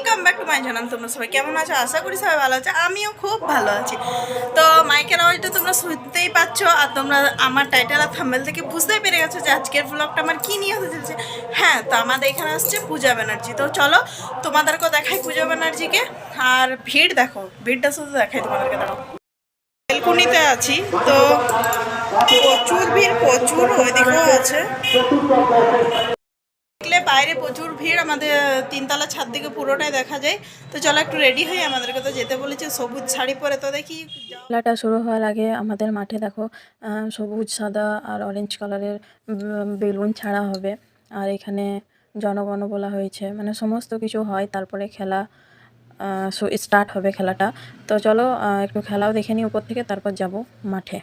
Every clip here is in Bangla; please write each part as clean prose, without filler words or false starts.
Welcome back to my channel. তোমরা সবাই কেমন আছো? আশা করি সবাই ভালো আছে, আমিও খুব ভালো আছি। তো মাইকের আওয়াজটা তোমরা শুনতেই পাচ্ছ, আর তোমরা আমার টাইটেল আর থাম্বনেল থেকে বুঝতেই পেরে গেছো যে আজকের ব্লগটা আমার কী নিয়ে হতে চলছে। হ্যাঁ, তো আমাদের এখানে আসছে পূজা ব্যানার্জি। তো চলো তোমাদেরকেও দেখাই পূজা ব্যানার্জিকে, আর ভিড় দেখো, ভিড়টা শুধু দেখাই তোমাদেরকে। দেখো বেলকুনিতে আছি, তো প্রচুর ভিড়, প্রচুর ওইদিকেও আছে। দেখলে বাইরে প্রচুর ভিড়, আমাদের তিনতলা ছাদ দিকে পুরোটাই দেখা যায়। তো চলো একটু রেডি হই, আমাদেরকে তো যেতে বলেছে সবুজ শাড়ি পরে। তো দেখি খেলাটা শুরু হওয়ার আগে আমাদের মাঠে দেখো সবুজ সাদা আর অরেঞ্জ কালারের বেলুন ছাড়া হবে। আর এখানে জনগণ বলা হয়েছে, মানে সমস্ত কিছু হয়, তারপরে খেলা স্টার্ট হবে খেলাটা। তো চলো একটু খেলাও দেখে নিই উপর থেকে, তারপর যাব মাঠে।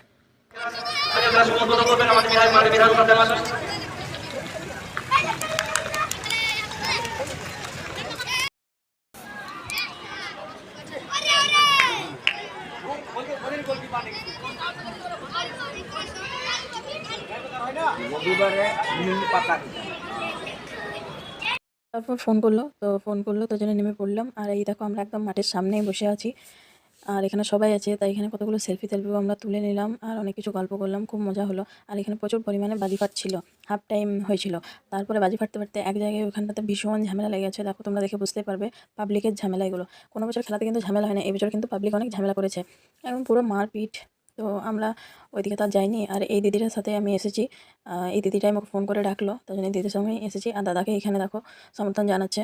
তারপর ফোন করলো, তো জন্য নেমে পড়লাম। আর এই দেখো আমরা একদম মাঠের সামনেই বসে আছি, আর এখানে সবাই আছে, তাই এখানে কতগুলো সেলফিও আমরা তুলে নিলাম, আর অনেক কিছু গল্প করলাম, খুব মজা হলো। আর এখানে প্রচুর পরিমাণে বাজি ফাটছিল, হাফ টাইম হয়েছিল। তারপরে বাজি ফাটতে ফাটতে এক জায়গায় ওখানটাতে ভীষণ ঝামেলা লেগে গেছে। দেখো তোমরা দেখে বুঝতে পারবে পাবলিকের ঝামেলা এগুলো। কোনো বছর খেলাতে কিন্তু ঝামেলা হয় না, এই বছর কিন্তু পাবলিক অনেক ঝামেলা করেছে, এবং পুরো মারপিট। তো আমরা ওইদিকে তার যাইনি। আর এই দিদিটার সাথে আমি এসেছি, এই দিদিটাই আমাকে ফোন করে ডাকলো, তার জন্য দিদির সঙ্গে এসেছি। আর দাদাকে এখানে দেখো সমর্থন জানাচ্ছে।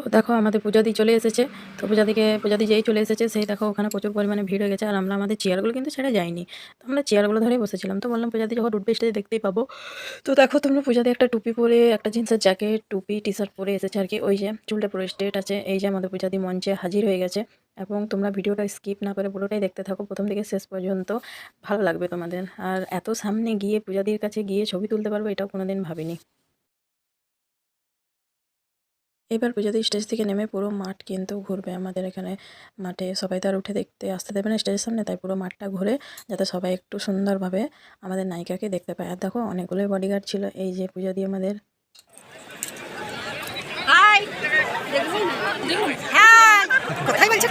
তো দেখো আমাদের পূজাদি চলে এসেছে। তো পূজাদি যেই চলে এসেছে, সেই দেখো ওখানে প্রচুর পরিমাণে ভিড় হয়ে গেছে। আর আমরা আমাদের চেয়ারগুলো কিন্তু ছেড়ে যাইনি, তো আমরা চেয়ারগুলো ধরেই বসেছিলাম। তো বললাম পূজাদি যখন উঠবে স্টেজে দেখতেই পাবো। তো দেখো তোমরা পূজাদি একটা টুপি পরে, একটা জিন্সের জ্যাকেট, টুপি, টি শার্ট পরে এসেছে আর কি। ওই যে চুলটা পুরো স্ট্রেট আছে। এই যে আমাদের পূজাদি মঞ্চে হাজির হয়ে গেছে। এবং তোমরা ভিডিওটা স্কিপ না করে পুরোটাই দেখতে থাকো, প্রথম থেকে শেষ পর্যন্ত, ভালো লাগবে তোমাদের। আর এত সামনে গিয়ে পূজাদির কাছে গিয়ে ছবি তুলতে পারবো, এটাও কোনোদিন ভাবিনি। এবার পূজাদি স্টেজ থেকে নেমে পুরো মাঠ কিন্তু ঘুরবে আমাদের এখানে। মাঠে সবাই তো আর উঠে দেখতে আসতে দেবে না স্টেজের সামনে, তাই পুরো মাঠটা ঘুরে, যাতে সবাই একটু সুন্দরভাবে আমাদের নায়িকাকে দেখতে পায়। আর দেখো অনেকগুলোই বডিগার্ড ছিল। এই যে পূজাদি আমাদের কোথায় বলছে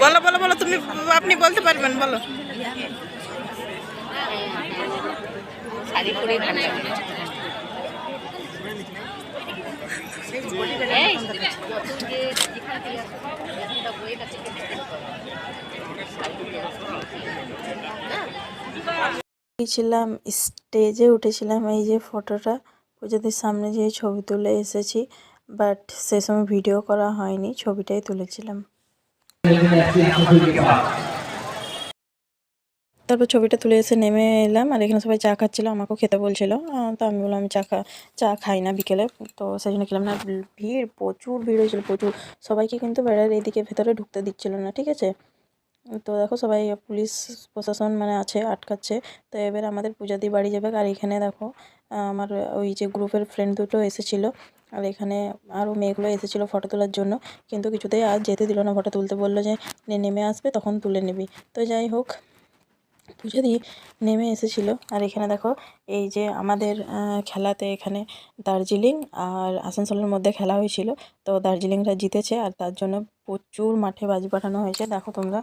বলো বলো বলো, তুমি আপনি বলতে পারবেন, বলো। শাড়ি পরে ভালো লাগে। ছিলাম স্টেজে উঠেছিলাম, এই যে ফটোটা পূজাদের সামনে যে ছবি তুলে এসেছি, বাট সে সময় ভিডিও করা হয়নি, ছবিটাই তুলেছিলাম। তারপর ছবিটা তুলে এসে নেমে এলাম, আর এখানে সবাই চা খাচ্ছিলো, আমাকেও খেতে বলছিল। তো আমি বললাম আমি চা খাই না বিকেলে, তো সেই জন্য খেলাম না। ভিড়, প্রচুর ভিড় হয়েছিল, প্রচুর। সবাইকে কিন্তু বেড়ার এইদিকে ভেতরে ঢুকতে দিচ্ছিল না, ঠিক আছে। তো দেখো সবাই পুলিশ প্রশাসন মানে আছে, আটকাচ্ছে। তো এবার আমাদের পূজাদি বাড়ি যাবে। আর এখানে দেখো আমার ওই যে গ্রুপের ফ্রেন্ড দুটো এসেছিলো, আর এখানে আরও মেয়েগুলো এসেছিলো ফটো তোলার জন্য, কিন্তু কিছুতেই আর যেতে দিল না। ফটো তুলতে বললো যে নেমে আসবে, তখন তুলে নিবি। তো যাই হোক, পূজাদি নেমে এসেছিলো। আর এখানে দেখো এই যে আমাদের খেলাতে এখানে দার্জিলিং আর আসানসোলের মধ্যে খেলা হয়েছিল, তো দার্জিলিংরা জিতেছে, আর তার জন্য প্রচুর মাঠে বাজি পাঠানো হয়েছে, দেখো তোমরা।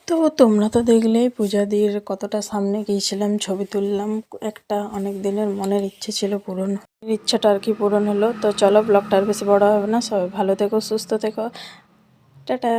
তো তোমরা তো দেখলেই পূজাদির কতটা সামনে গিয়েছিলাম, ছবি তুললাম। একটা অনেক দিনের মনের ইচ্ছে ছিল, পূরণ ইচ্ছাটা আর কি পূরণ হলো। তো চলো, ব্লগটা আর বেশি বড় হবে না। সবাই ভালো থেকো, সুস্থ থেকো, টাটা।